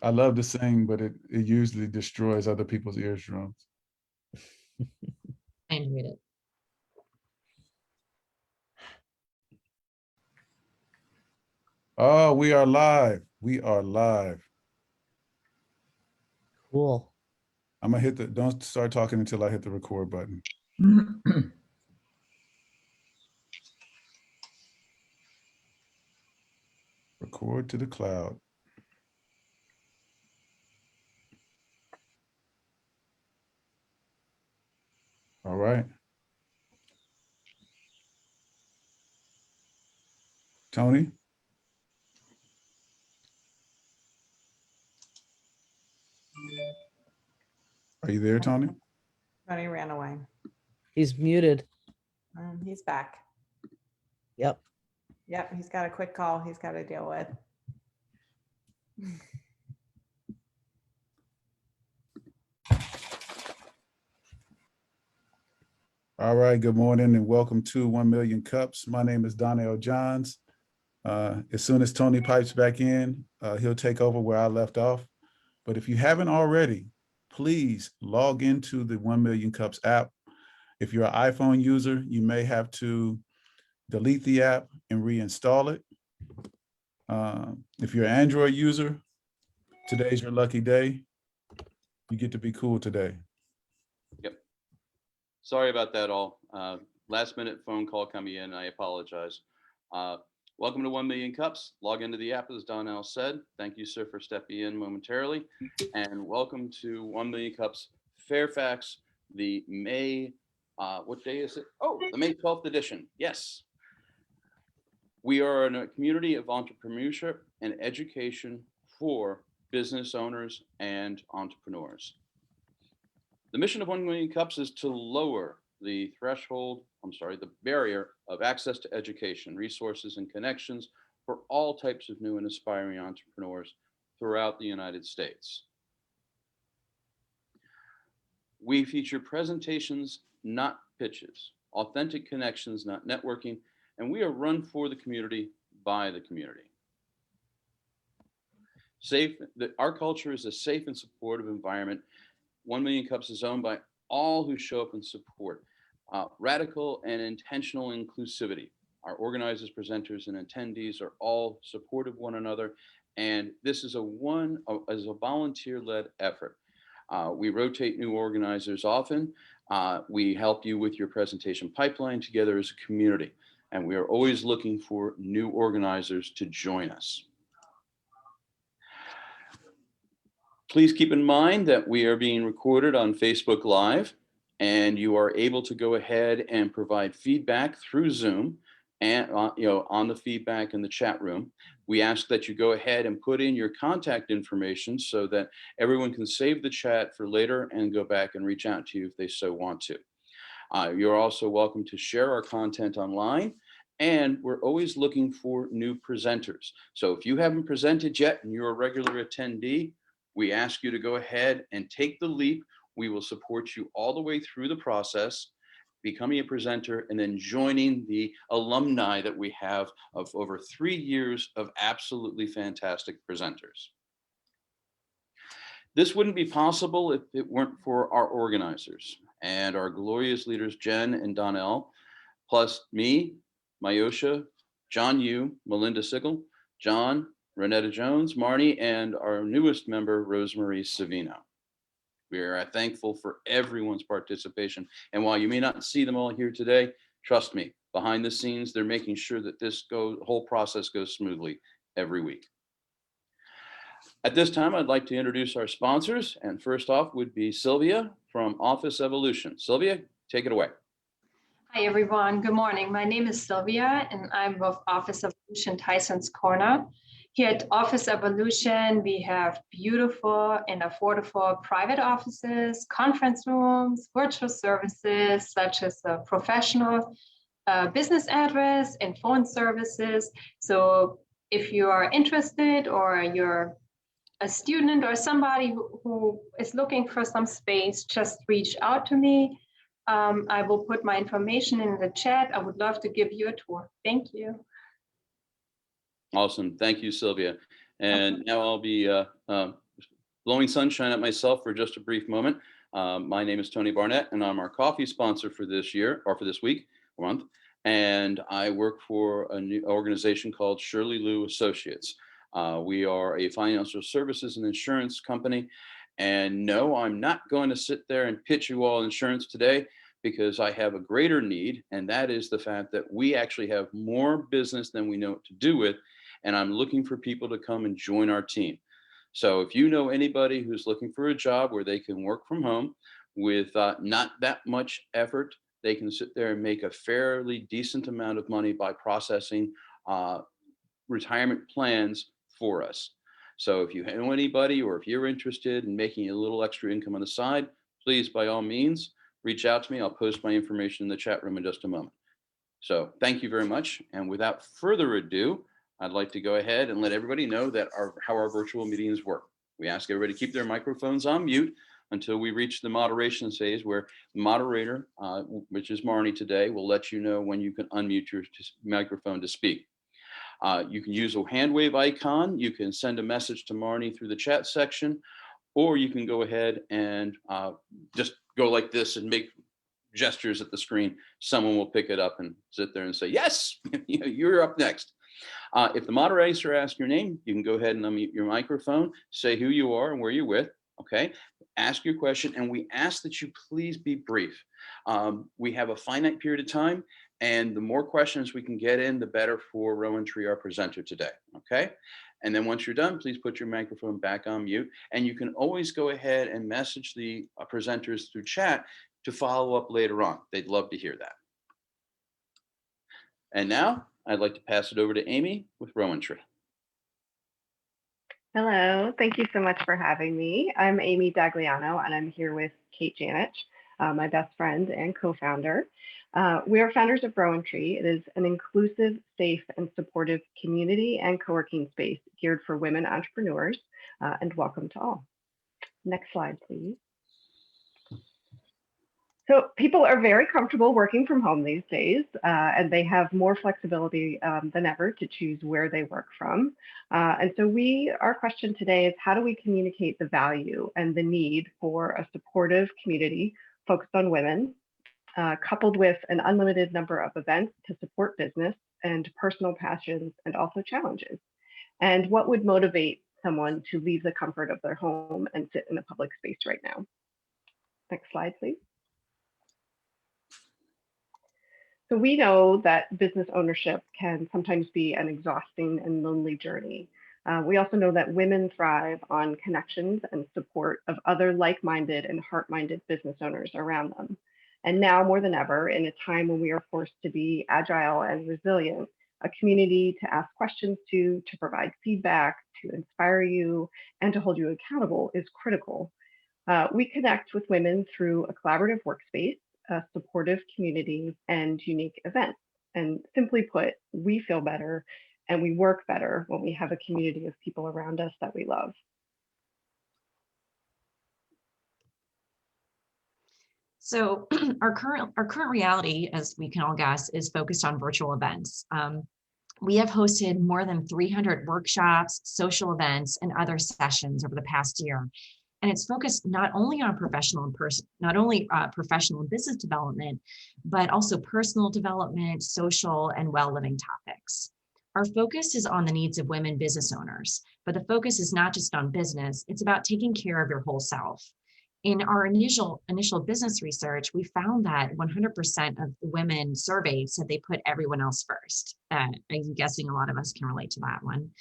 I love to sing, but it usually destroys other people's eardrums. I enjoyed it. Oh, we are live. We are live. Cool. I'm gonna hit the, don't start talking until I hit the record button. Record to the cloud. All right. Tony? Are you there, Tony? Tony ran away. He's muted. He's back. Yep. Yep, he's got a quick call he's got to deal with. All right, good morning and welcome to 1 Million Cups. My name is Dagliano Johns. As soon as Tony pipes back in, he'll take over where I left off. But if you haven't already, please log into the 1 Million Cups app. If you're an iPhone user, you may have to delete the app and reinstall it. If you're an Android user, today's your lucky day. You get to be cool today. Yep. Sorry about that all. Last minute phone call coming in. I apologize. Welcome to 1 Million Cups. Log into the app, as Donnell said. Thank you, sir, for stepping in momentarily. And welcome to 1 Million Cups Fairfax, the May, what day is it? Oh, the May 12th edition. Yes. We are in a community of entrepreneurship and education for business owners and entrepreneurs. The mission of 1 Million Cups is to lower the the barrier of access to education, resources, and connections for all types of new and aspiring entrepreneurs throughout the United States. We feature presentations, not pitches, authentic connections, not networking, and we are run for the community by the community. Our culture is a safe and supportive environment. 1 Million Cups is owned by all who show up and support radical and intentional inclusivity. Our organizers, presenters, and attendees are all supportive of one another, and this is a volunteer-led effort. We rotate new organizers often. We help you with your presentation pipeline together as a community, and we are always looking for new organizers to join us. Please keep in mind that we are being recorded on Facebook Live, and you are able to go ahead and provide feedback through Zoom and on the feedback in the chat room. We ask that you go ahead and put in your contact information so that everyone can save the chat for later and go back and reach out to you if they so want to. You're also welcome to share our content online, and we're always looking for new presenters. So if you haven't presented yet and you're a regular attendee, we ask you to go ahead and take the leap. We will support you all the way through the process, becoming a presenter, and then joining the alumni that we have of over 3 years of absolutely fantastic presenters. This wouldn't be possible if it weren't for our organizers and our glorious leaders, Jen and Donnell, plus me, Myosha, John Yu, Melinda Sickle, John, Renetta Jones, Marnie, and our newest member, Rosemarie Savino. We are thankful for everyone's participation. And while you may not see them all here today, trust me, behind the scenes, they're making sure that this whole process goes smoothly every week. At this time, I'd like to introduce our sponsors. And first off would be Sylvia from Office Evolution. Sylvia, take it away. Hi, everyone. Good morning. My name is Sylvia, and I'm with Office Evolution Tyson's Corner. Here at Office Evolution, we have beautiful and affordable private offices, conference rooms, virtual services, such as a professional business address and phone services. So if you are interested or you're a student or somebody who is looking for some space, just reach out to me. I will put my information in the chat. I would love to give you a tour. Thank you. Awesome. Thank you, Sylvia. And now I'll be blowing sunshine at myself for just a brief moment. My name is Tony Barnett, and I'm our coffee sponsor for this year, or for this week, or month. And I work for a new organization called Shirley Lou Associates. We are a financial services and insurance company. And no, I'm not going to sit there and pitch you all insurance today, because I have a greater need, and that is the fact that we actually have more business than we know what to do with, and I'm looking for people to come and join our team. So if you know anybody who's looking for a job where they can work from home with not that much effort, they can sit there and make a fairly decent amount of money by processing retirement plans for us. So if you know anybody, or if you're interested in making a little extra income on the side, please, by all means, reach out to me. I'll post my information in the chat room in just a moment. So thank you very much. And without further ado, I'd like to go ahead and let everybody know that how our virtual meetings work. We ask everybody to keep their microphones on mute until we reach the moderation phase, where the moderator, which is Marnie today, will let you know when you can unmute your microphone to speak. You can use a hand wave icon. You can send a message to Marnie through the chat section, or you can go ahead and just go like this and make gestures at the screen. Someone will pick it up and sit there and say, yes, you're up next. If the moderator asks your name, you can go ahead and unmute your microphone, say who you are and where you're with, okay? Ask your question, and we ask that you please be brief. We have a finite period of time, and the more questions we can get in, the better for Rowan Tree, our presenter today, okay? And then once you're done, please put your microphone back on mute. And you can always go ahead and message the presenters through chat to follow up later on. They'd love to hear that. And now I'd like to pass it over to Amy with Rowan Tree. Hello, thank you so much for having me. I'm Amy Dagliano, and I'm here with Kate Janich, my best friend and co-founder. We are founders of Rowan Tree. It is an inclusive, safe, and supportive community and co-working space geared for women entrepreneurs, and welcome to all. Next slide, please. So people are very comfortable working from home these days, and they have more flexibility than ever to choose where they work from. And so our question today is, how do we communicate the value and the need for a supportive community focused on women, coupled with an unlimited number of events to support business and personal passions and also challenges? And what would motivate someone to leave the comfort of their home and sit in a public space right now? Next slide, please. So we know that business ownership can sometimes be an exhausting and lonely journey. We also know that women thrive on connections and support of other like-minded and heart-minded business owners around them. And now more than ever, in a time when we are forced to be agile and resilient, a community to ask questions to provide feedback, to inspire you, and to hold you accountable is critical. We connect with women through a collaborative workspace, a supportive community, and unique events. And simply put, we feel better and we work better when we have a community of people around us that we love. So our current reality, as we can all guess, is focused on virtual events. We have hosted more than 300 workshops, social events, and other sessions over the past year. And it's focused not only on professional and business development, but also personal development, social, and well-living topics. Our focus is on the needs of women business owners, but the focus is not just on business, it's about taking care of your whole self. In our initial business research, we found that 100% of the women surveyed said they put everyone else first. I'm guessing a lot of us can relate to that one.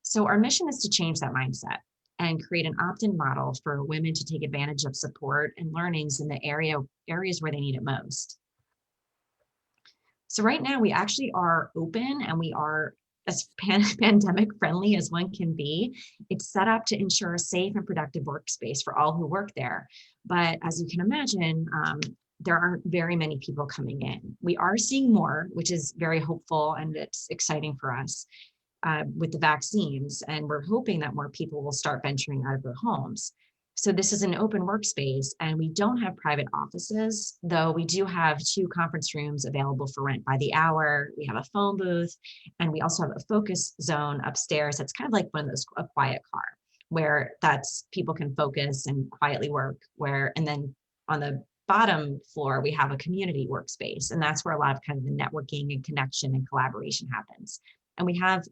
So our mission is to change that mindset and create an opt-in model for women to take advantage of support and learnings in the areas where they need it most. So right now we actually are open and we are as pandemic friendly as one can be. It's set up to ensure a safe and productive workspace for all who work there. But as you can imagine, there aren't very many people coming in. We are seeing more, which is very hopeful and it's exciting for us. With the vaccines, and we're hoping that more people will start venturing out of their homes. So this is an open workspace, and we don't have private offices, though we do have 2 conference rooms available for rent by the hour. We have a phone booth, and we also have a focus zone upstairs that's kind of like one of those, a quiet car. where that's people can focus and quietly work, and then on the bottom floor, we have a community workspace, and that's where a lot of kind of the networking and connection and collaboration happens. And we have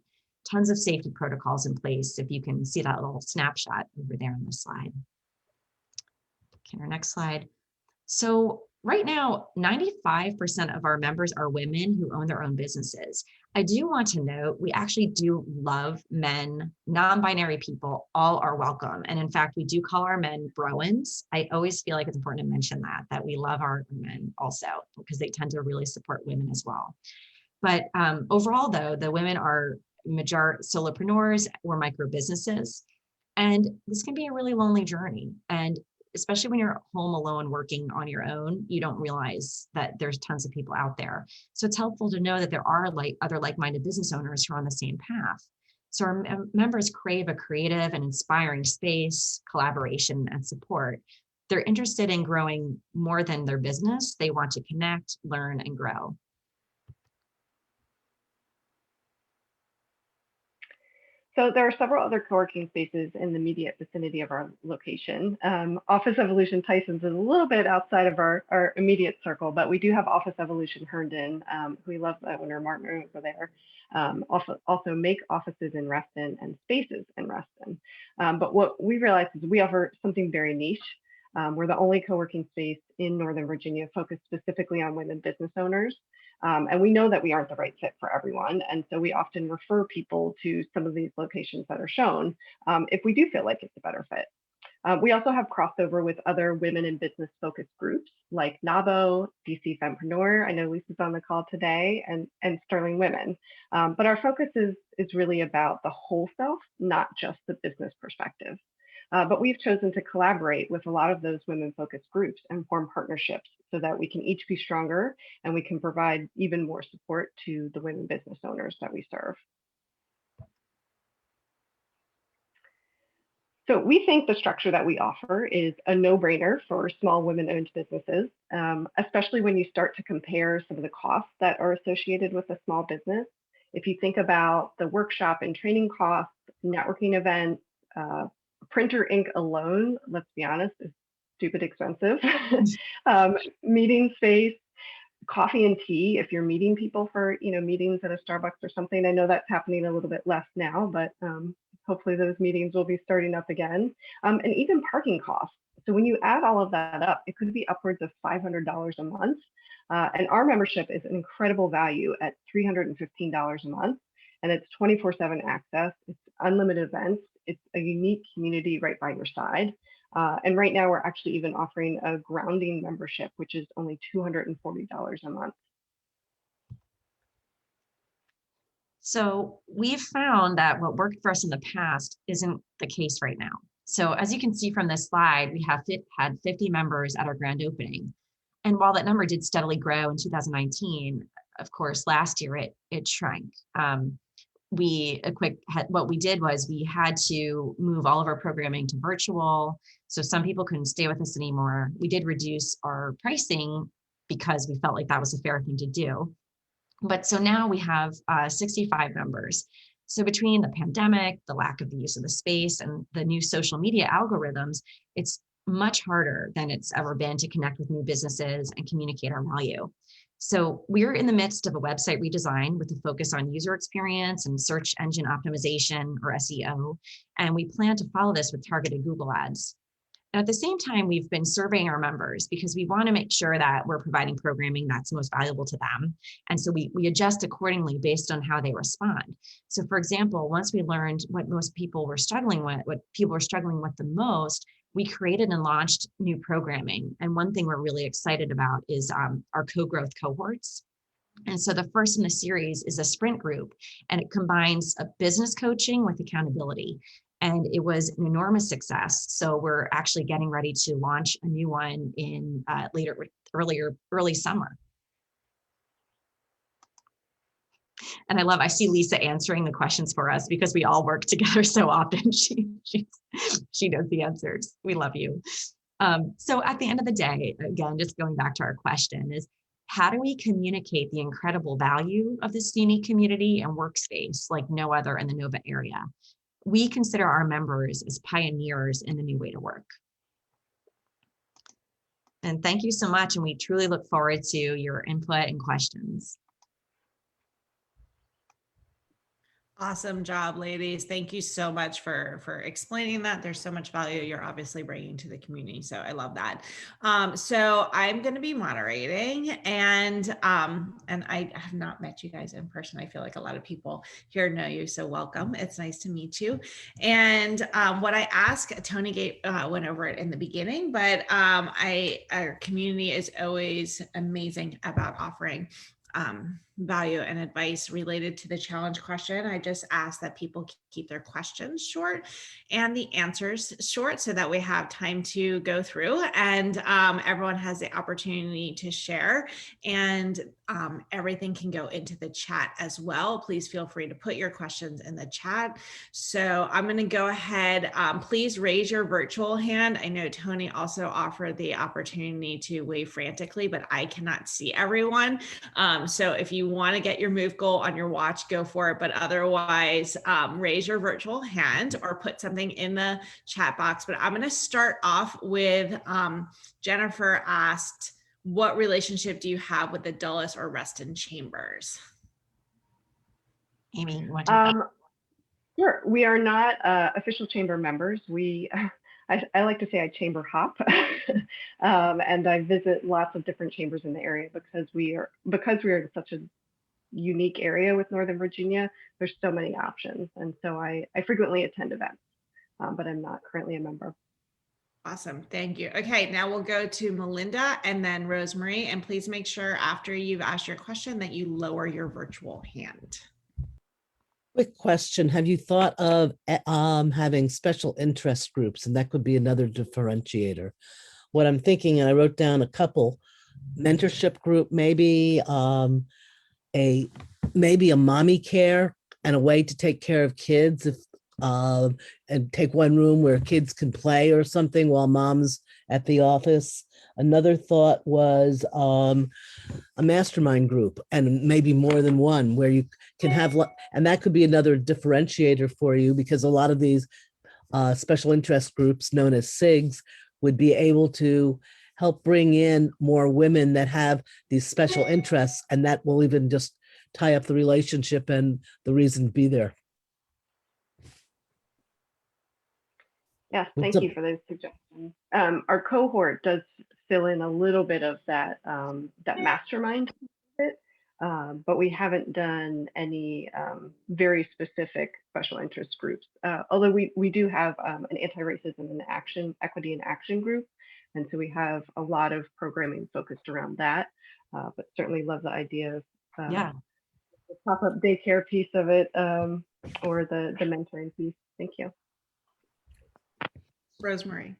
tons of safety protocols in place. If you can see that little snapshot over there on the slide. Okay, our next slide. So right now, 95% of our members are women who own their own businesses. I do want to note, we actually do love men, non-binary people, all are welcome. And in fact, we do call our men Rowans. I always feel like it's important to mention that we love our men also, because they tend to really support women as well. But overall though, the women are major solopreneurs or micro businesses. And this can be a really lonely journey. And especially when you're home alone working on your own, you don't realize that there's tons of people out there. So it's helpful to know that there are other like-minded business owners who are on the same path. So our members crave a creative and inspiring space, collaboration, and support. They're interested in growing more than their business. They want to connect, learn, and grow. So there are several other co-working spaces in the immediate vicinity of our location. Office Evolution Tyson's is a little bit outside of our immediate circle, but we do have Office Evolution Herndon, who we love the owner Martin over there. Also make offices in Reston and spaces in Reston. But what we realized is we offer something very niche. We're the only co-working space in Northern Virginia focused specifically on women business owners. And we know that we aren't the right fit for everyone. And so we often refer people to some of these locations that are shown if we do feel like it's a better fit. We also have crossover with other women in business focused groups like NABO, DC Fempreneur. I know Lisa's on the call today, and Sterling Women. But our focus is really about the whole self, not just the business perspective. But we've chosen to collaborate with a lot of those women-focused groups and form partnerships so that we can each be stronger and we can provide even more support to the women business owners that we serve. So we think the structure that we offer is a no-brainer for small women-owned businesses, especially when you start to compare some of the costs that are associated with a small business. If you think about the workshop and training costs, networking events, printer ink alone, let's be honest, is stupid expensive. Meeting space, coffee and tea, if you're meeting people for meetings at a Starbucks or something. I know that's happening a little bit less now, but hopefully those meetings will be starting up again. And even parking costs. So when you add all of that up, it could be upwards of $500 a month. And our membership is an incredible value at $315 a month. And it's 24/7 access. It's unlimited events. It's a unique community right by your side. And right now we're actually even offering a grounding membership, which is only $240 a month. So we've found that what worked for us in the past isn't the case right now. So as you can see from this slide, we had 50 members at our grand opening. And while that number did steadily grow in 2019, of course, last year it shrank. What we did was we had to move all of our programming to virtual. So some people couldn't stay with us anymore. We did reduce our pricing because we felt like that was a fair thing to do. But so now we have 65 members. So between the pandemic, the lack of the use of the space, and the new social media algorithms, it's much harder than it's ever been to connect with new businesses and communicate our value. So we're in the midst of a website redesign with a focus on user experience and search engine optimization, or SEO. And we plan to follow this with targeted Google ads. And at the same time, we've been surveying our members because we want to make sure that we're providing programming that's most valuable to them. And so we adjust accordingly based on how they respond. So for example, once we learned what people were struggling with the most, we created and launched new programming. And one thing we're really excited about is our co-growth cohorts. And so the first in the series is a sprint group, and it combines a business coaching with accountability. And it was an enormous success. So we're actually getting ready to launch a new one in early summer. And I see Lisa answering the questions for us because we all work together so often. She knows the answers. We love you. So at the end of the day, again, just going back to our question is, how do we communicate the incredible value of this unique community and workspace like no other in the Nova area? we consider our members as pioneers in the new way to work. And thank you so much. And we truly look forward to your input and questions. Awesome job, ladies. Thank you so much for explaining that. There's so much value you're obviously bringing to the community. So I love that. So I'm going to be moderating, and I have not met you guys in person. I feel like a lot of people here know you. So welcome. It's nice to meet you. And what I asked, Tony went over it in the beginning, but our community is always amazing about offering value and advice related to the challenge question. I just ask that people keep their questions short and the answers short so that we have time to go through, and everyone has the opportunity to share, and everything can go into the chat as well. Please feel free to put your questions in the chat. So I'm going to go ahead. Please raise your virtual hand. I know Tony also offered the opportunity to wave frantically, but I cannot see everyone. So if you want to get your move goal on your watch, go for it. But otherwise, raise your virtual hand or put something in the chat box. But I'm going to start off with Jennifer asked, what relationship do you have with the Dulles or Reston chambers? Amy, you want to take that? Sure. We are not official chamber members. I like to say I chamber hop, and I visit lots of different chambers in the area because we are in such a unique area with Northern Virginia. There's so many options, and so I frequently attend events, but I'm not currently a member. Awesome. Thank you. Okay, now we'll go to Melinda and then Rosemary, and please make sure after you've asked your question that you lower your virtual hand. Quick question. Have you thought of having special interest groups? And that could be another differentiator. What I'm thinking, and I wrote down a couple, mentorship group, maybe a mommy care and a way to take care of kids, if and take one room where kids can play or something while mom's at the office. Another thought was a mastermind group, and maybe more than one, where you can have, and that could be another differentiator for you, because a lot of these special interest groups known as SIGs would be able to help bring in more women that have these special interests, and that will even just tie up the relationship and the reason to be there. Yes, thank you for those suggestions. Our cohort does fill in a little bit of that mastermind bit, but we haven't done any very specific special interest groups. Although we do have an anti-racism and equity in action group, and so we have a lot of programming focused around that. But certainly love the idea of the pop-up daycare piece of it, or the mentoring piece. Thank you. Rosemary.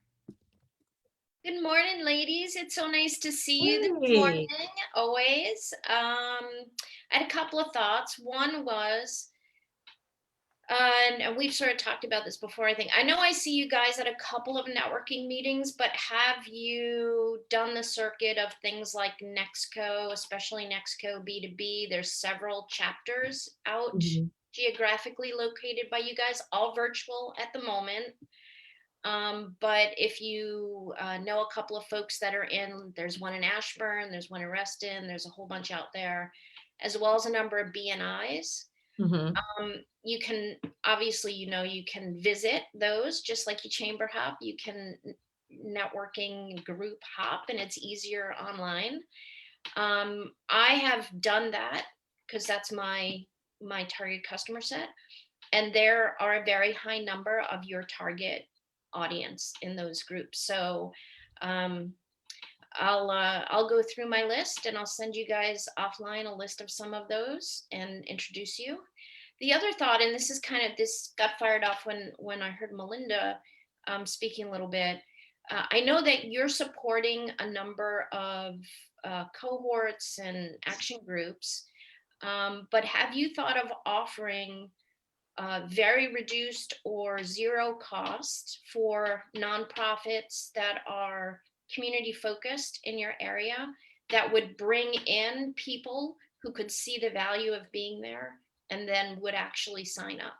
Good morning, ladies. It's so nice to see you this Hey. morning, always. I had a couple of thoughts. One was, and we've sort of talked about this before, I think. I know I see you guys at a couple of networking meetings, but have you done the circuit of things like Nexco, especially Nexco B2B? There's several chapters out geographically located by you guys, all virtual at the moment. But if you know a couple of folks that are in, there's one in Ashburn, there's one in Reston, there's a whole bunch out there, as well as a number of BNIs. You can, obviously, you can visit those just like you chamber hop. You can networking group hop, and it's easier online. I have done that because that's my target customer set, and there are a very high number of your target audience in those groups. So I'll go through my list, and I'll send you guys offline a list of some of those and introduce you. The other thought, and this got fired off when I heard Melinda speaking a little bit. I know that you're supporting a number of cohorts and action groups, but have you thought of offering very reduced or zero cost for nonprofits that are community focused in your area, that would bring in people who could see the value of being there and then would actually sign up?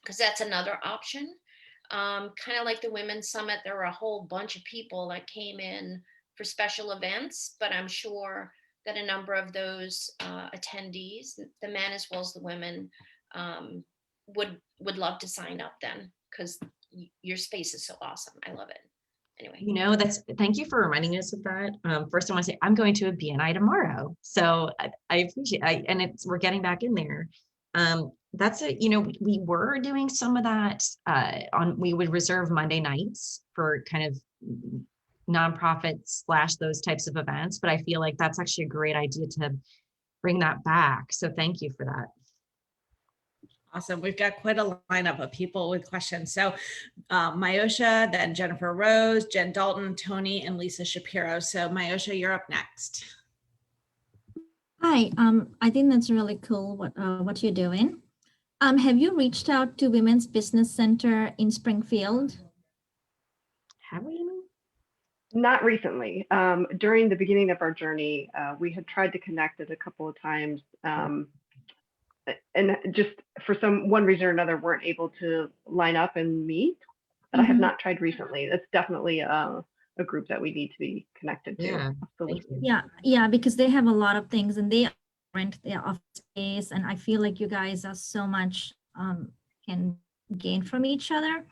because that's another option. Kind of like the Women's Summit, there were a whole bunch of people that came in for special events, but I'm sure that a number of those attendees, the men as well as the women, would love to sign up then, because your space is so awesome. I love it. Anyway. You know, thank you for reminding us of that. First, I want to say I'm going to a BNI tomorrow. So I appreciate and we're getting back in there. That's we were doing some of that we would reserve Monday nights for kind of nonprofits / those types of events. But I feel like that's actually a great idea to bring that back. So thank you for that. Awesome. We've got quite a lineup of people with questions. So Myosha, then Jennifer Rose, Jen Dalton, Tony, and Lisa Shapiro. So Myosha, you're up next. Hi, I think that's really cool what you're doing. Have you reached out to Women's Business Center in Springfield? Have we? Not recently. During the beginning of our journey, we had tried to connect it a couple of times, and just for one reason or another weren't able to line up and meet. But I have not tried recently. It's definitely a group that we need to be connected to. Yeah. Absolutely. Yeah, because they have a lot of things and they rent their office space, and I feel like you guys are so much can gain from each other.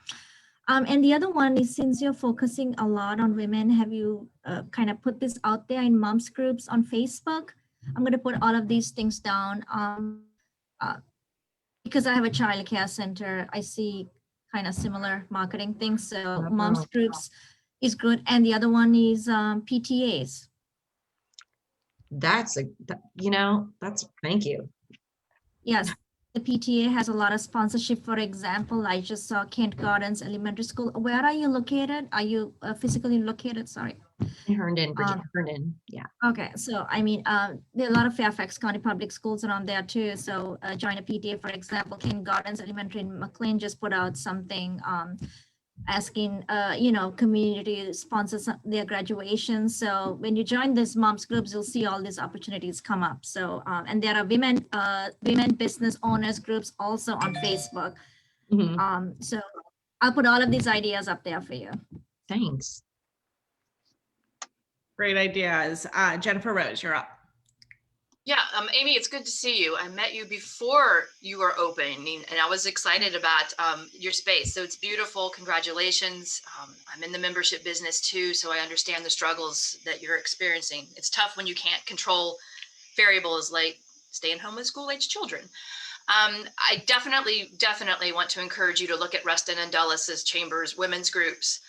And the other one is, since you're focusing a lot on women, have you kind of put this out there in moms groups on Facebook? I'm going to put all of these things down because I have a child care center. I see kind of similar marketing things. So moms groups is good. And the other one is PTAs. Thank you. Yes. The PTA has a lot of sponsorship. For example, I just saw Kent Gardens Elementary School. Where are you located? Are you physically located? Sorry. Herndon, Virginia, Herndon. Yeah. Okay. So, I mean, there are a lot of Fairfax County public schools around there too. So join a PTA, for example, Kent Gardens Elementary in McLean just put out something asking, community to sponsor their graduation. So when you join these moms groups, you'll see all these opportunities come up. So, and there are women business owners groups also on Facebook. So I'll put all of these ideas up there for you. Thanks. Great ideas. Jennifer Rose, you're up. Yeah, Amy, it's good to see you. I met you before you were opening, and I was excited about your space. So it's beautiful. Congratulations. I'm in the membership business too, so I understand the struggles that you're experiencing. It's tough when you can't control variables like staying home with school-age children. I definitely want to encourage you to look at Rustin and Dulles' chambers, women's groups.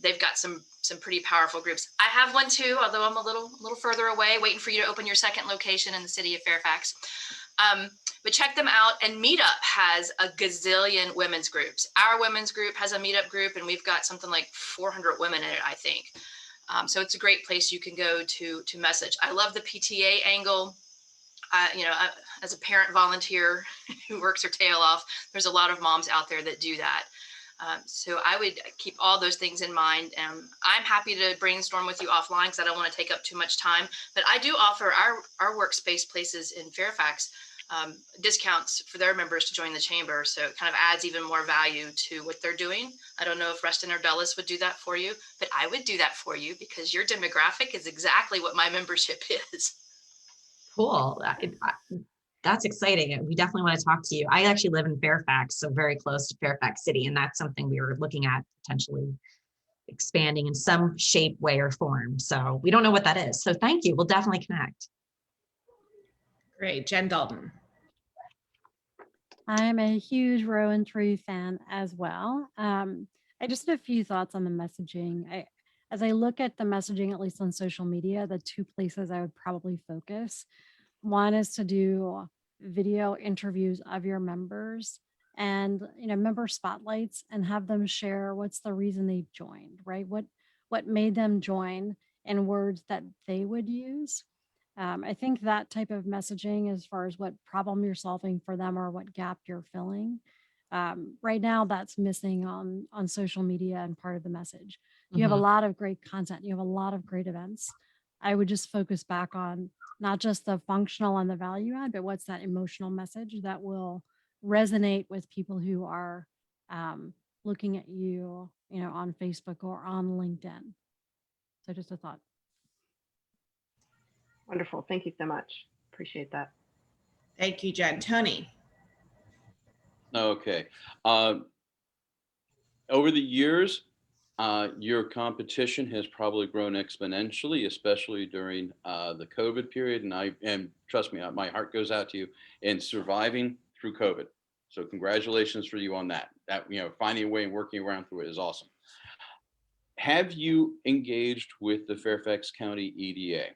They've got some pretty powerful groups. I have one too, although I'm a little further away, waiting for you to open your second location in the city of Fairfax. But check them out. And Meetup has a gazillion women's groups. Our women's group has a Meetup group, and we've got something like 400 women in it, I think. So it's a great place you can go to message. I love the PTA angle. As a parent volunteer who works her tail off, there's a lot of moms out there that do that. So I would keep all those things in mind. I'm happy to brainstorm with you offline because I don't want to take up too much time. But I do offer our workspace places in Fairfax discounts for their members to join the chamber. So it kind of adds even more value to what they're doing. I don't know if Rustin or Dulles would do that for you, but I would do that for you because your demographic is exactly what my membership is. Cool. That's exciting. We definitely want to talk to you. I actually live in Fairfax, so very close to Fairfax City, and that's something we were looking at potentially expanding in some shape, way, or form. So we don't know what that is. So thank you. We'll definitely connect. Great. Jen Dalton. I'm a huge Rowan True fan as well. I just had a few thoughts on the messaging. As I look at the messaging, at least on social media, the two places I would probably focus. One is to do video interviews of your members and member spotlights and have them share what's the reason they joined, right? What made them join in words that they would use. I think that type of messaging, as far as what problem you're solving for them or what gap you're filling, right now that's missing on social media and part of the message. You have a lot of great content. You have a lot of great events. I would just focus back on not just the functional and the value add, but what's that emotional message that will resonate with people who are looking at you, on Facebook or on LinkedIn. So just a thought. Wonderful. Thank you so much. Appreciate that. Thank you, Jen. Tony. Okay. Over the years, your competition has probably grown exponentially, especially during the COVID period. And trust me, my heart goes out to you in surviving through COVID. So congratulations for you on that. Finding a way and working around through it is awesome. Have you engaged with the Fairfax County EDA?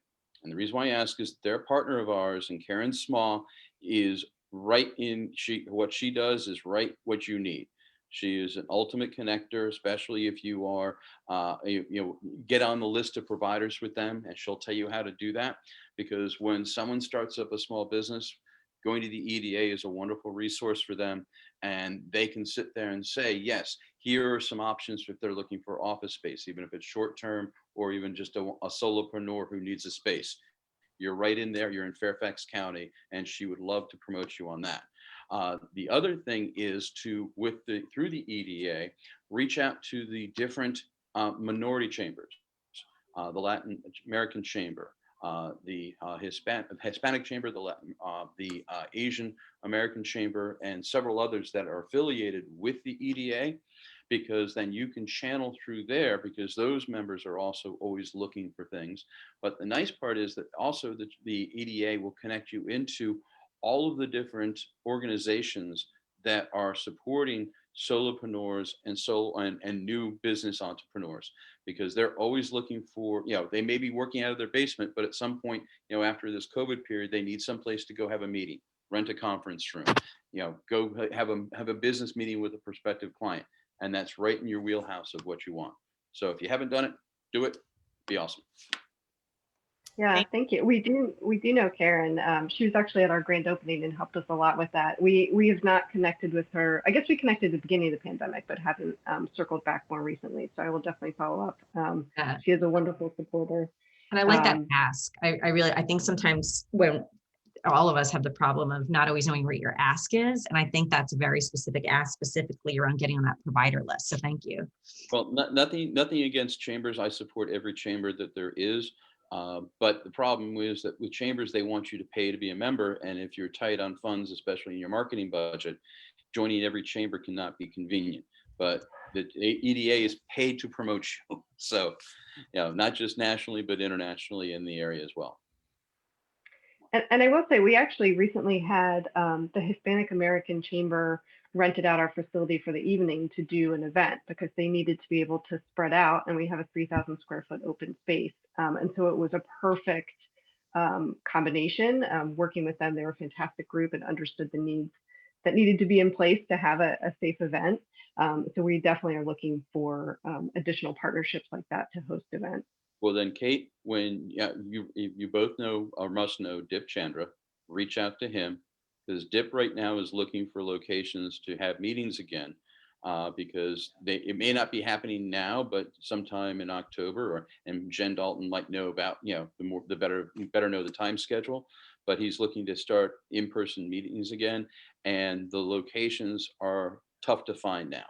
And the reason why I ask is they're a partner of ours, and Karen Small is right in, what she does is right what you need. She is an ultimate connector, especially if you are, get on the list of providers with them, and she'll tell you how to do that. Because when someone starts up a small business, going to the EDA is a wonderful resource for them, and they can sit there and say, yes, here are some options if they're looking for office space, even if it's short term or even just a solopreneur who needs a space. You're right in there, you're in Fairfax County, and she would love to promote you on that. The other thing is through the EDA, reach out to the different minority chambers, the Latin American Chamber, the Hispanic Chamber, the Asian American Chamber, and several others that are affiliated with the EDA, because then you can channel through there, because those members are also always looking for things. But the nice part is that also the EDA will connect you into all of the different organizations that are supporting solopreneurs and new business entrepreneurs, because they're always looking for, they may be working out of their basement, but at some point, after this COVID period, they need some place to go have a meeting, rent a conference room, go have a business meeting with a prospective client. And that's right in your wheelhouse of what you want. So if you haven't done it, do it. Be awesome. Yeah, thank you. We do know Karen. She was actually at our grand opening and helped us a lot with that. We have not connected with her. I guess we connected at the beginning of the pandemic, but haven't circled back more recently. So I will definitely follow up. She is a wonderful supporter. And I like that ask. I think sometimes when all of us have the problem of not always knowing what your ask is. And I think that's a very specific ask, specifically around getting on that provider list. So thank you. Well, nothing against chambers. I support every chamber that there is. But the problem is that with chambers, they want you to pay to be a member. And if you're tight on funds, especially in your marketing budget, joining every chamber cannot be convenient. But the EDA is paid to promote you. So, not just nationally, but internationally in the area as well. And I will say, we actually recently had the Hispanic American Chamber rented out our facility for the evening to do an event, because they needed to be able to spread out, and we have a 3,000 square foot open space. And so it was a perfect combination. Working with them, they were a fantastic group and understood the needs that needed to be in place to have a safe event. So we definitely are looking for additional partnerships like that to host events. Well, then, Kate, when you both know or must know Dip Chandra, reach out to him, because Dip right now is looking for locations to have meetings again, because it may not be happening now, but sometime in October, and Jen Dalton might know about, the better know the time schedule, but he's looking to start in-person meetings again, and the locations are tough to find now.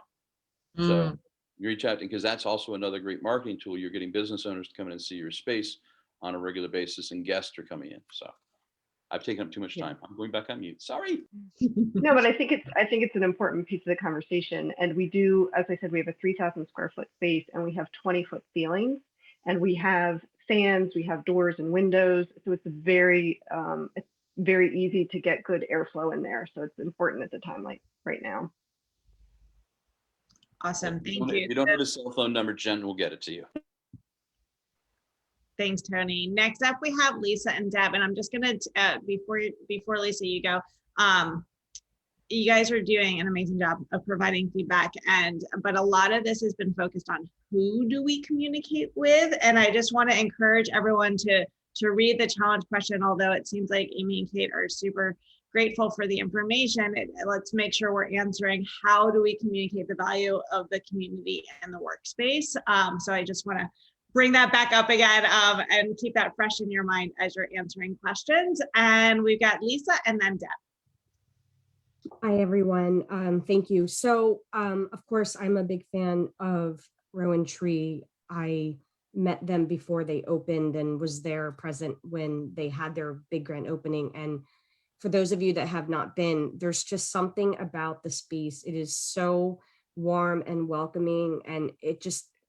So you reach out, because that's also another great marketing tool. You're getting business owners to come in and see your space on a regular basis, and guests are coming in. So I've taken up too much time. I'm going back on mute. Sorry. No, but I think it's an important piece of the conversation. And we do, as I said, we have a 3,000 square foot space, and we have 20-foot ceilings, and we have fans, we have doors and windows. So it's very easy to get good airflow in there. So it's important at the time like right now. Awesome. Thank you. If you don't have a cell phone number, Jen will get it to you. Thanks, Tony. Next up, we have Lisa and Deb, and I'm just gonna before Lisa, you go. You guys are doing an amazing job of providing feedback, but a lot of this has been focused on who do we communicate with, and I just want to encourage everyone to read the challenge question. Although it seems like Amy and Kate are super grateful for the information, let's make sure we're answering how do we communicate the value of the community and the workspace. So I just want to bring that back up again and keep that fresh in your mind as you're answering questions. And we've got Lisa and then Deb. Hi, everyone. Thank you. So, of course, I'm a big fan of Rowan Tree. I met them before they opened and was there present when they had their big grand opening. And for those of you that have not been, there's just something about the space. It is so warm and welcoming, and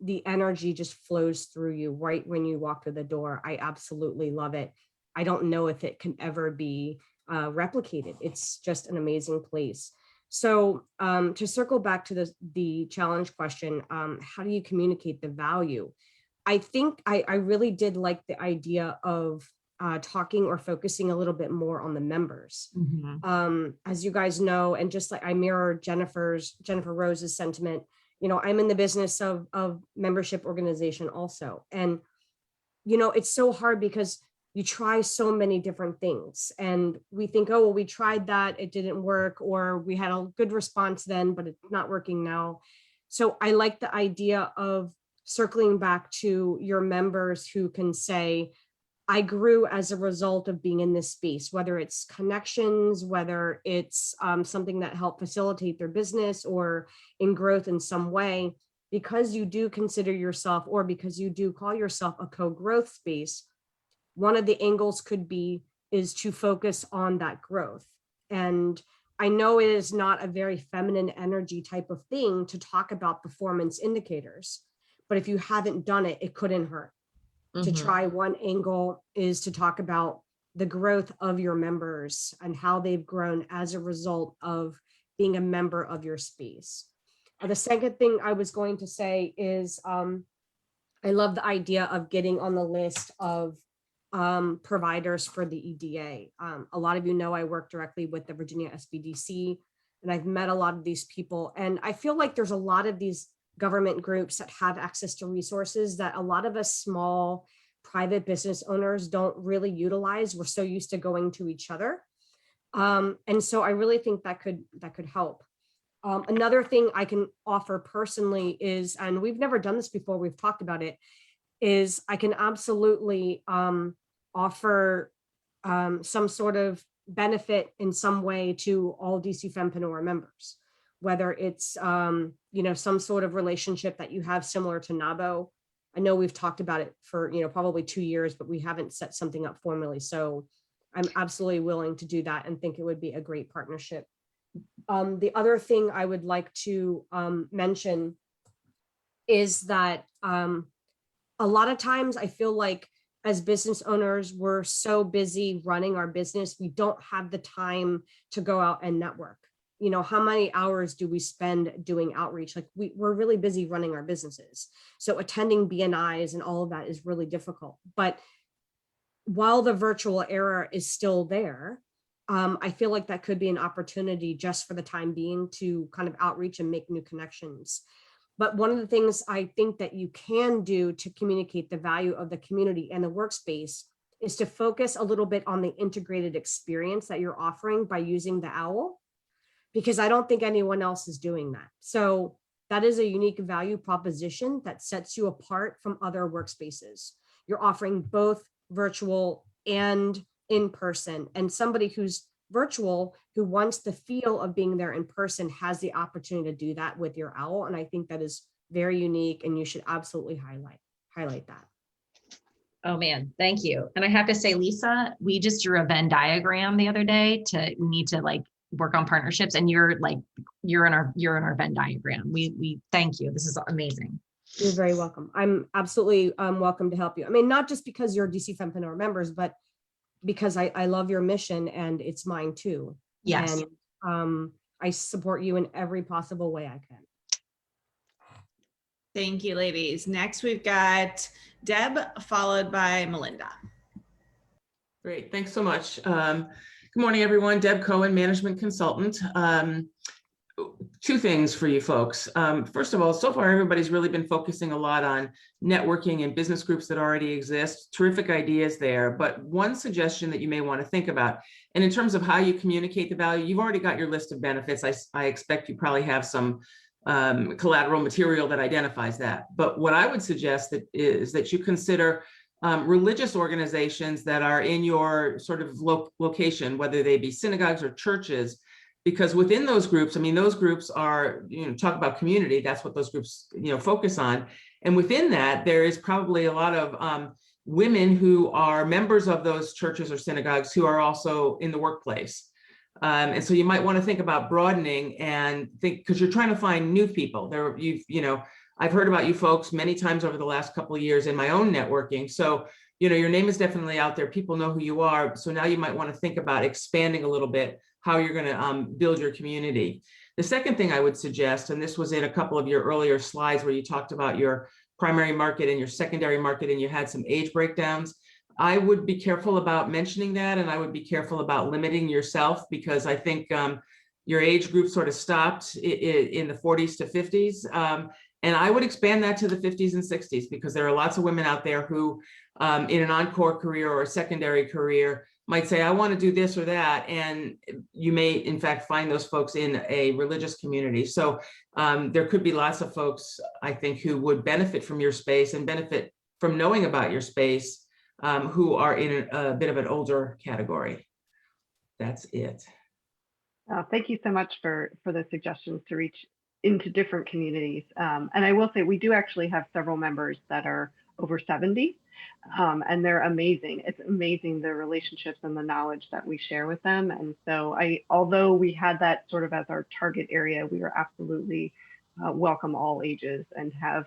the energy just flows through you right when you walk through the door. I absolutely love it. I don't know if it can ever be replicated. It's just an amazing place. So to circle back to the challenge question, how do you communicate the value? I think I really did like the idea of talking or focusing a little bit more on the members. As you guys know, and just like I mirror Jennifer Rose's sentiment, I'm in the business of membership organization also. And, it's so hard because you try so many different things and we think, oh, well, we tried that, it didn't work, or we had a good response then, but it's not working now. So I like the idea of circling back to your members who can say, I grew as a result of being in this space, whether it's connections, whether it's something that helped facilitate their business or in growth in some way, because you do consider yourself, or because you do call yourself a co-growth space. One of the angles could be is to focus on that growth. And I know it is not a very feminine energy type of thing to talk about performance indicators, but if you haven't done it, it couldn't hurt. To try one angle is to talk about the growth of your members and how they've grown as a result of being a member of your space. The second thing I was going to say is I love the idea of getting on the list of providers for the EDA. A lot of you know I work directly with the Virginia SBDC, and I've met a lot of these people. And I feel like there's a lot of these government groups that have access to resources that a lot of us small private business owners don't really utilize. We're so used to going to each other. And so I really think that could help. Another thing I can offer personally is, and we've never done this before, we've talked about it, is I can absolutely offer some sort of benefit in some way to all DC Fempreneur members, whether it's some sort of relationship that you have similar to NABO. I know we've talked about it for probably 2 years, but we haven't set something up formally. So I'm absolutely willing to do that and think it would be a great partnership. The other thing I would like to mention is that a lot of times I feel like as business owners, we're so busy running our business, we don't have the time to go out and network. How many hours do we spend doing outreach? Like we're really busy running our businesses. So attending BNIs and all of that is really difficult. But while the virtual era is still there, I feel like that could be an opportunity just for the time being to kind of outreach and make new connections. But one of the things I think that you can do to communicate the value of the community and the workspace is to focus a little bit on the integrated experience that you're offering by using the OWL, because I don't think anyone else is doing that. So that is a unique value proposition that sets you apart from other workspaces. You're offering both virtual and in person, and somebody who's virtual who wants the feel of being there in person has the opportunity to do that with your OWL. And I think that is very unique, and you should absolutely highlight that. Oh man, thank you. And I have to say, Lisa, we just drew a Venn diagram the other day we need to work on partnerships, and you're in our Venn diagram. We thank you. This is amazing. You're very welcome. I'm absolutely welcome to help you. I mean, not just because you're DC Fempreneur members, but because I love your mission and it's mine too. Yes. And I support you in every possible way I can. Thank you, ladies. Next, we've got Deb, followed by Melinda. Great, thanks so much. Good morning, everyone. Deb Cohen, management consultant. Two things for you folks. First of all, so far, everybody's really been focusing a lot on networking and business groups that already exist. Terrific ideas there. But one suggestion that you may want to think about, and in terms of how you communicate the value, you've already got your list of benefits. I expect you probably have some collateral material that identifies that. But what I would suggest is that you consider religious organizations that are in your sort of location, whether they be synagogues or churches, because within those groups, I mean, those groups are, talk about community, that's what those groups, focus on. And within that, there is probably a lot of women who are members of those churches or synagogues who are also in the workplace. And so you might want to think about broadening and think, because you're trying to find new people. I've heard about you folks many times over the last couple of years in my own networking. So, your name is definitely out there. People know who you are. So now you might want to think about expanding a little bit how you're going to build your community. The second thing I would suggest, and this was in a couple of your earlier slides where you talked about your primary market and your secondary market, and you had some age breakdowns. I would be careful about mentioning that, and I would be careful about limiting yourself, because I think your age group sort of stopped in the 40s to 50s. And I would expand that to the 50s and 60s, because there are lots of women out there who in an encore career or a secondary career might say, I want to do this or that. And you may, in fact, find those folks in a religious community. So there could be lots of folks, I think, who would benefit from your space and benefit from knowing about your space, who are in a bit of an older category. That's it. Thank you so much for the suggestions to reach into different communities. And I will say, we do actually have several members that are over 70, and they're amazing. It's amazing the relationships and the knowledge that we share with them. And so although we had that sort of as our target area, we are absolutely welcome all ages, and have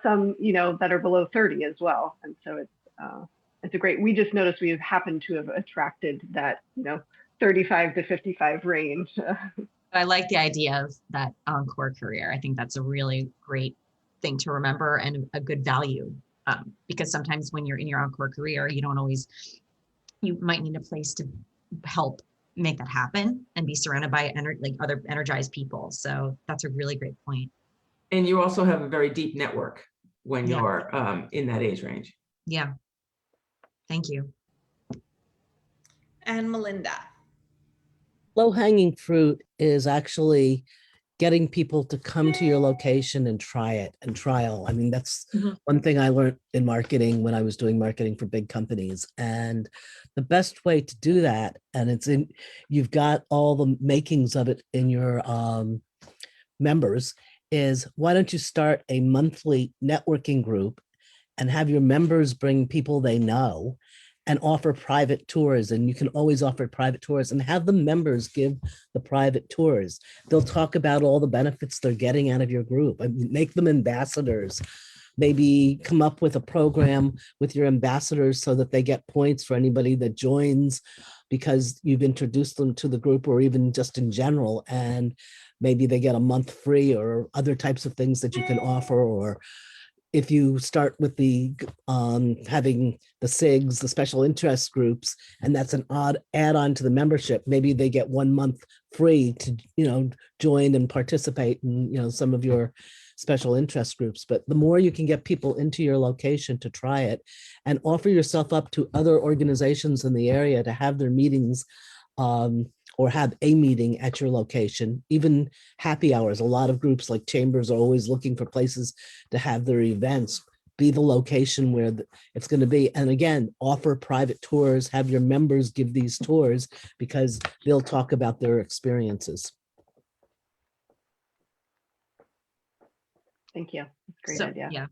some, that are below 30 as well. And so it's a great, we just noticed we have happened to have attracted that, 35 to 55 range. I like the idea of that encore career. I think that's a really great thing to remember and a good value, because sometimes when you're in your encore career, you might need a place to help make that happen and be surrounded by other energized people. So that's a really great point. And you also have a very deep network when you're in that age range. Yeah. Thank you. And Melinda. Low-hanging fruit is actually getting people to come to your location and try it and trial. I mean, that's one thing I learned in marketing when I was doing marketing for big companies. And the best way to do that, and you've got all the makings of it in your members, is why don't you start a monthly networking group and have your members bring people they know and offer private tours. And you can always offer private tours and have the members give the private tours. They'll talk about all the benefits they're getting out of your group. I mean, make them ambassadors. Maybe come up with a program with your ambassadors so that they get points for anybody that joins because you've introduced them to the group, or even just in general. And maybe they get a month free, or other types of things that you can offer. Or if you start with the having the SIGs, the special interest groups, and that's an odd add-on to the membership, maybe they get 1 month free to join and participate in some of your special interest groups. But the more you can get people into your location to try it, and offer yourself up to other organizations in the area to have their meetings, or have a meeting at your location, even happy hours. A lot of groups like chambers are always looking for places to have their events. Be the location where it's going to be. And again, offer private tours, have your members give these tours, because they'll talk about their experiences. Thank you. That's a great idea. Yeah.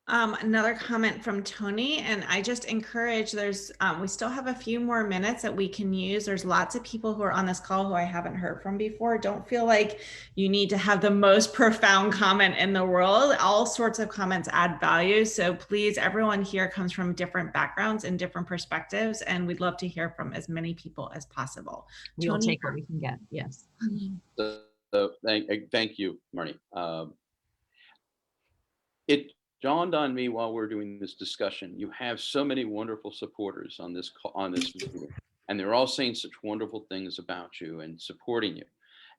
Another comment from Tony, and I just encourage, we still have a few more minutes that we can use. There's lots of people who are on this call who I haven't heard from before. Don't feel like you need to have the most profound comment in the world. All sorts of comments add value. So please, everyone here comes from different backgrounds and different perspectives, and we'd love to hear from as many people as possible. We'll take what we can get. Yes. So thank you, Marnie. It dawned on me while we're doing this discussion, you have so many wonderful supporters on this meeting, and they're all saying such wonderful things about you and supporting you.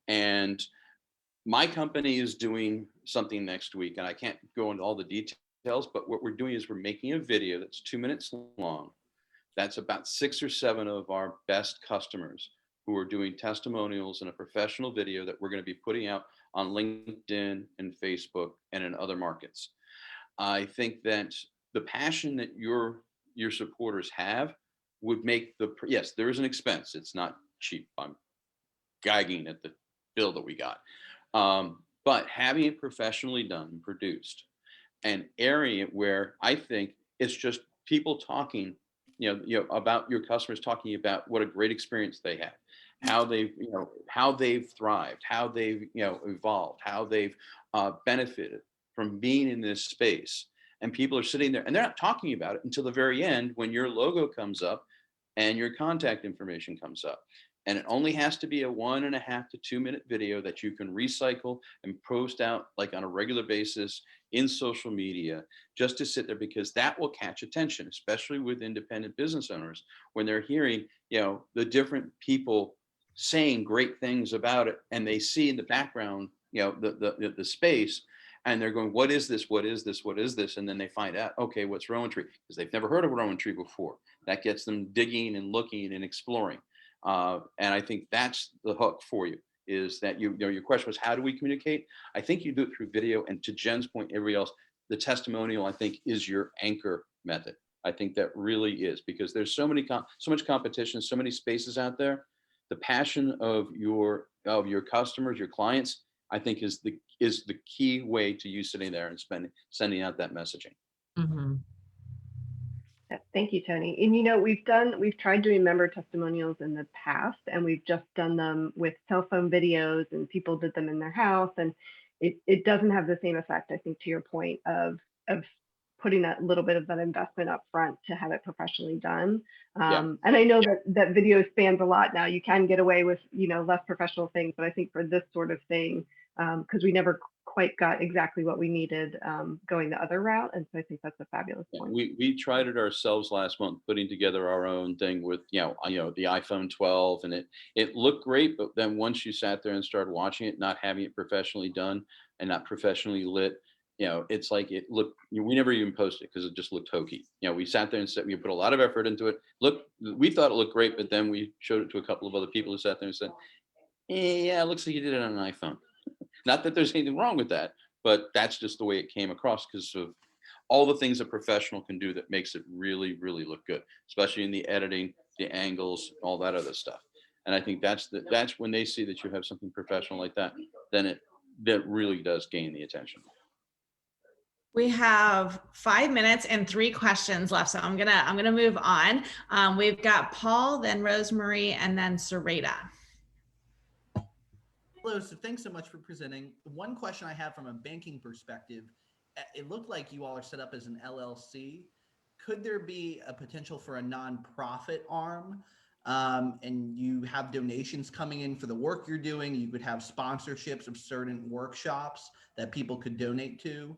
And my company is doing something next week, and I can't go into all the details, but what we're doing is we're making a video that's 2 minutes long. That's about 6 or 7 of our best customers who are doing testimonials in a professional video that we're going to be putting out on LinkedIn and Facebook and in other markets. I think that the passion that your supporters have would make yes, there is an expense. It's not cheap. I'm gagging at the bill that we got. But having it professionally done and produced, and airing it where I think it's just people talking, about your customers, talking about what a great experience they had, how they've thrived, how they've evolved, how they've benefited from being in this space. And people are sitting there and they're not talking about it until the very end when your logo comes up and your contact information comes up. And it only has to be a 1.5 to 2 minute video that you can recycle and post out like on a regular basis in social media, just to sit there, because that will catch attention, especially with independent business owners when they're hearing, the different people saying great things about it, and they see in the background, the space, and they're going, what is this? What is this? What is this? And then they find out, okay, what's Rowan Tree? Because they've never heard of Rowan Tree before. That gets them digging and looking and exploring. And I think that's the hook for you, is that your question was, how do we communicate? I think you do it through video. And to Jen's point, everybody else, the testimonial, I think, is your anchor method. I think that really is, because there's so much competition, so many spaces out there. The passion of your customers, your clients, I think is the key way to you sitting there and sending out that messaging. Mm-hmm. Thank you, Tony. And we've tried doing member testimonials in the past, and we've just done them with cell phone videos, and people did them in their house, and it doesn't have the same effect, I think, to your point of putting that little bit of that investment up front to have it professionally done. And I know that video spans a lot now. You can get away with less professional things, but I think for this sort of thing, because we never quite got exactly what we needed going the other route. And so I think that's a fabulous point. We tried it ourselves last month, putting together our own thing with, the iPhone 12, and it looked great. But then once you sat there and started watching it, not having it professionally done and not professionally lit, it's like it looked, we never even posted it because it just looked hokey. We sat there and said, we put a lot of effort into it. We thought it looked great, but then we showed it to a couple of other people who sat there and said, yeah, it looks like you did it on an iPhone. Not that there's anything wrong with that, but that's just the way it came across, because of all the things a professional can do that makes it really, really look good, especially in the editing, the angles, all that other stuff. And I think that's when they see that you have something professional like that, then that really does gain the attention. We have 5 minutes and 3 questions left, so I'm gonna move on. We've got Paul, then Rosemary, and then Sarita. Hello, so thanks so much for presenting. One question I have from a banking perspective, it looked like you all are set up as an LLC. Could there be a potential for a nonprofit arm? And you have donations coming in for the work you're doing. You could have sponsorships of certain workshops that people could donate to.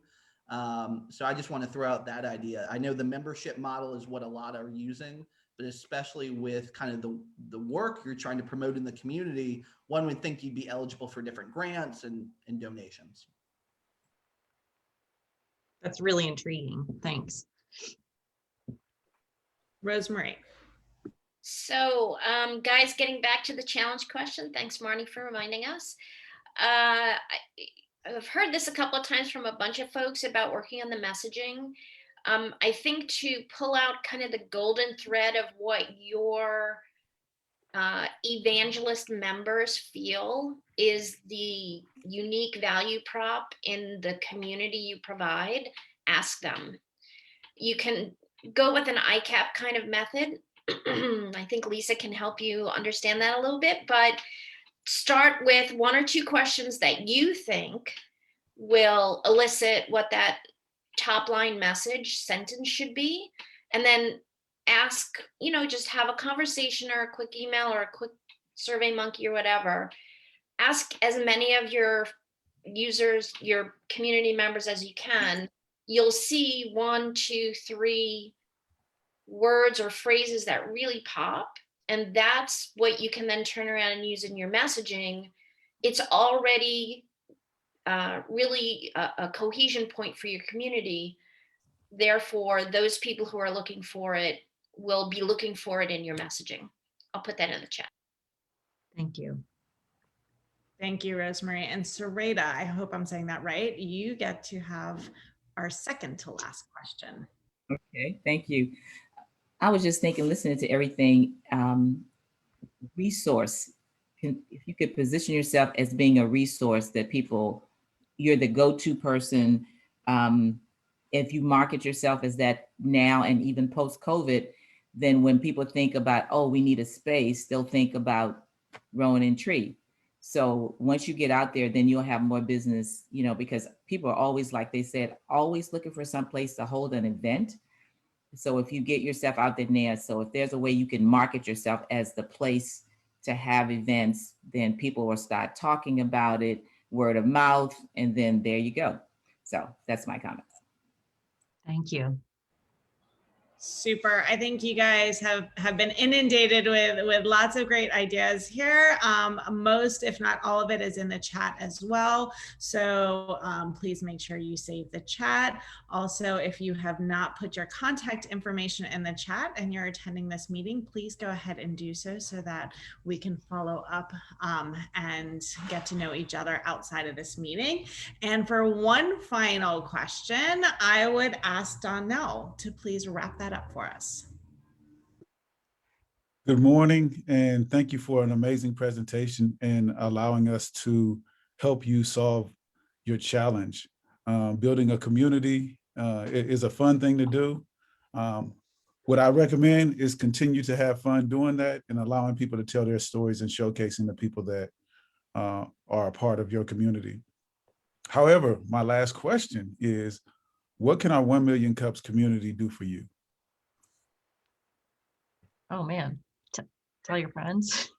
So I just want to throw out that idea. I know the membership model is what a lot are using, but especially with kind of the work you're trying to promote in the community, one would think you'd be eligible for different grants and donations. That's really intriguing. Thanks. Rosemary. So guys, getting back to the challenge question, thanks Marnie for reminding us. I've heard this a couple of times from a bunch of folks about working on the messaging. I think to pull out kind of the golden thread of what your evangelist members feel is the unique value prop in the community you provide, ask them. You can go with an ICAP kind of method. I think Lisa can help you understand that a little bit, but start with 1 or 2 questions that you think will elicit what that top line message sentence should be, and then ask, just have a conversation or a quick email or a quick Survey Monkey or whatever. Ask as many of your users, your community members as you can. You'll see 1, 2, 3 words or phrases that really pop, and that's what you can then turn around and use in your messaging. It's already really a cohesion point for your community. Therefore, those people who are looking for it will be looking for it in your messaging. I'll put that in the chat. Thank you. Thank you, Rosemary. And Sarita, I hope I'm saying that right. You get to have our second to last question. Okay, thank you. I was just thinking, listening to everything, resource if you could position yourself as being a resource that you're the go-to person. If you market yourself as that now and even post-COVID, then when people think about, oh, we need a space, they'll think about Rowan and Tree. So once you get out there, then you'll have more business, because people are always, like they said, always looking for some place to hold an event. So if you get yourself out there, so if there's a way you can market yourself as the place to have events, then people will start talking about it, word of mouth, and then there you go. So that's my comment. Thank you. Super. I think you guys have been inundated with lots of great ideas here. Most, if not all of it, is in the chat as well. So please make sure you save the chat. Also, if you have not put your contact information in the chat and you're attending this meeting, please go ahead and do so that we can follow up and get to know each other outside of this meeting. And for one final question, I would ask Donnell to please wrap that up for us. Good morning, and thank you for an amazing presentation and allowing us to help you solve your challenge. Building a community is a fun thing to do. What I recommend is continue to have fun doing that and allowing people to tell their stories and showcasing the people that are a part of your community. However, my last question is, what can our 1 Million Cups community do for you? Oh man, tell your friends.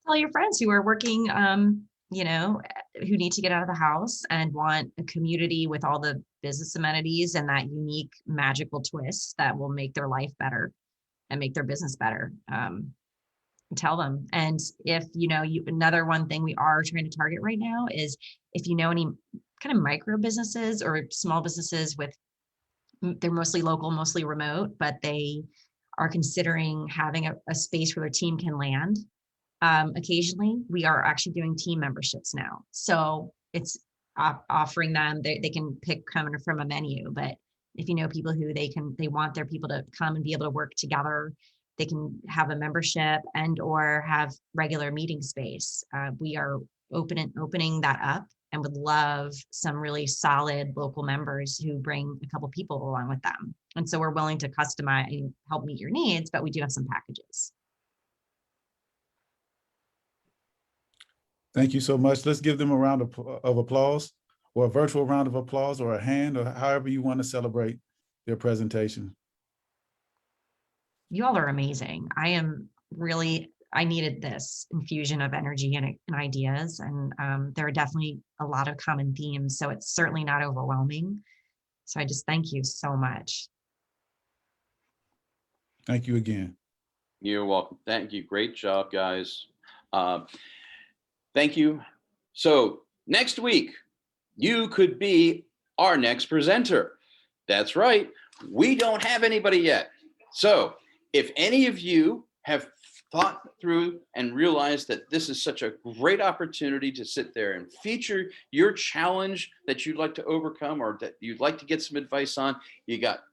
Tell your friends who are working, who need to get out of the house and want a community with all the business amenities and that unique magical twist that will make their life better and make their business better. Tell them. And if another one thing we are trying to target right now is if you know any kind of micro businesses or small businesses they're mostly local, mostly remote, but they are considering having a space where their team can land. Occasionally, we are actually doing team memberships now. So it's offering them, they can pick coming from a menu, but if you know people who they want their people to come and be able to work together, they can have a membership and or have regular meeting space. We are opening that up and would love some really solid local members who bring a couple people along with them. And so we're willing to customize and help meet your needs, but we do have some packages. Thank you so much. Let's give them a round of applause, or a virtual round of applause, or a hand, or however you want to celebrate their presentation. You all are amazing. I needed this infusion of energy and ideas, and there are definitely a lot of common themes, so it's certainly not overwhelming. So I just thank you so much. Thank you again. You're welcome. Thank you. Great job, guys. Thank you. So next week, you could be our next presenter. That's right. We don't have anybody yet. So if any of you have thought through and realized that this is such a great opportunity to sit there and feature your challenge that you'd like to overcome or that you'd like to get some advice on, you got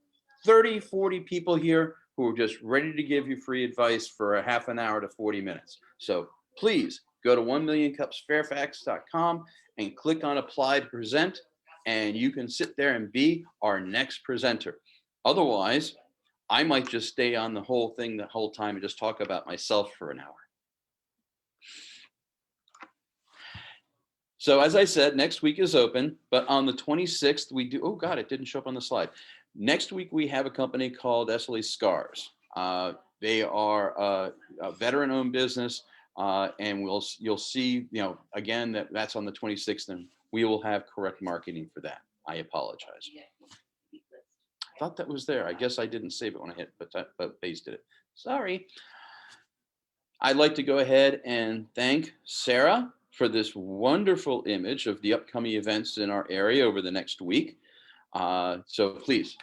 30, 40 people here who are just ready to give you free advice for a half an hour to 40 minutes. So please go to 1millioncupsfairfax.com and click on apply to present, and you can sit there and be our next presenter. Otherwise, I might just stay on the whole thing the whole time and just talk about myself for an hour. So as I said, next week is open, but on the 26th we do, oh God, it didn't show up on the slide. Next week we have a company called Essley Scars. They are a veteran-owned business, and you'll see, again, that's on the 26th, and we will have correct marketing for that. I apologize. I thought that was there. I guess I didn't save it when I hit, but pasted it. Sorry. I'd like to go ahead and thank Sarah for this wonderful image of the upcoming events in our area over the next week. So please,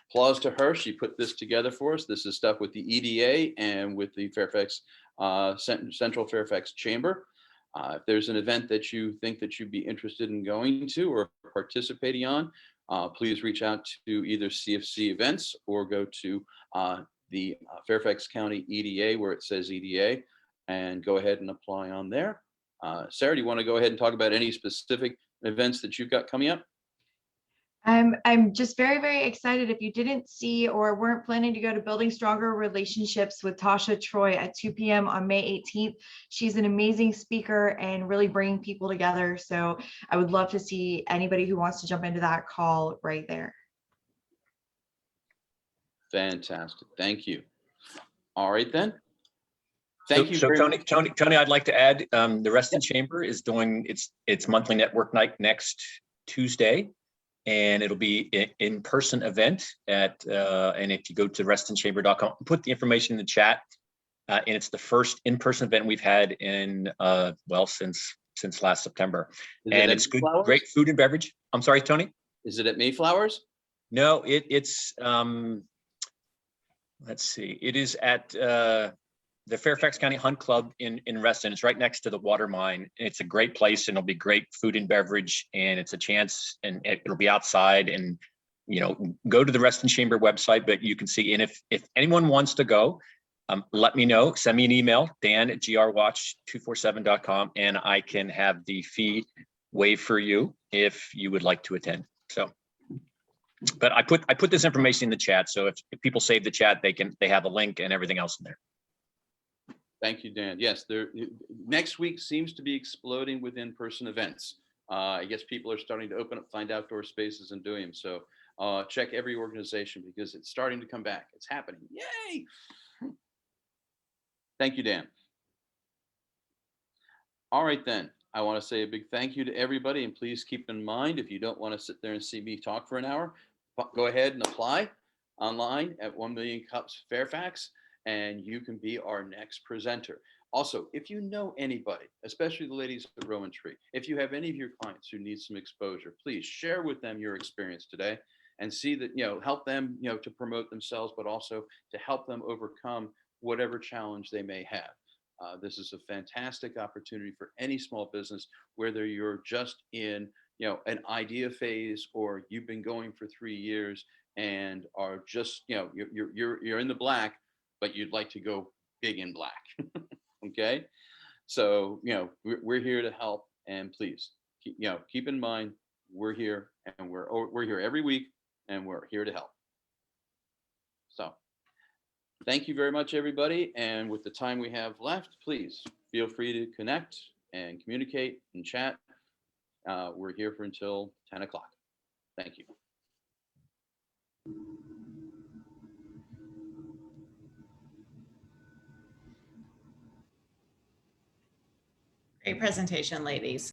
applause to her. She put this together for us. This is stuff with the EDA and with the Fairfax Central Fairfax Chamber. If there's an event that you think that you'd be interested in going to or participating on, please reach out to either CFC events or go to the Fairfax County EDA where it says EDA and go ahead and apply on there. Sarah, do you want to go ahead and talk about any specific events that you've got coming up? I'm just very, very excited. If you didn't see or weren't planning to go to Building Stronger Relationships with Tasha Troy at 2 p.m. on May 18th, she's an amazing speaker and really bringing people together. So I would love to see anybody who wants to jump into that call right there. Fantastic. Thank you. All right, then. Thank you. So very much. Tony, I'd like to add, the Reston Chamber is doing its monthly network night next Tuesday. And it'll be an in-person event and if you go to restonchamber.com, put the information in the chat. And it's the first in-person event we've had in, since last September. And it's good, great food and beverage. I'm sorry, Tony? Is it at Mayflowers? No, it's, let's see, it is at the Fairfax County Hunt Club in Reston. It's right next to the water mine. It's a great place and it'll be great food and beverage, and it's a chance, and it'll be outside, and go to the Reston Chamber website, but you can see, and if anyone wants to go, let me know, send me an email, dan@grwatch247.com, and I can have the fee waived for you if you would like to attend. So, but I put this information in the chat, so if people save the chat, they have a link and everything else in there. Thank you, Dan. Yes, next week seems to be exploding with in-person events. I guess people are starting to open up, find outdoor spaces and doing them. So check every organization because it's starting to come back. It's happening. Yay! Thank you, Dan. All right, then. I want to say a big thank you to everybody, and please keep in mind, if you don't want to sit there and see me talk for an hour, go ahead and apply online at 1MillionCups Fairfax. And you can be our next presenter. Also, if you know anybody, especially the ladies at Rowan Tree, if you have any of your clients who need some exposure, please share with them your experience today and see that, help them, to promote themselves, but also to help them overcome whatever challenge they may have. This is a fantastic opportunity for any small business, whether you're just in, an idea phase or you've been going for 3 years and are just, you're in the black, but you'd like to go big in black. Okay. So, we're here to help, and please keep in mind, we're here, and we're here every week, and we're here to help. So thank you very much, everybody. And with the time we have left, please feel free to connect and communicate and chat. We're here for until 10 o'clock. Thank you. Great presentation, ladies.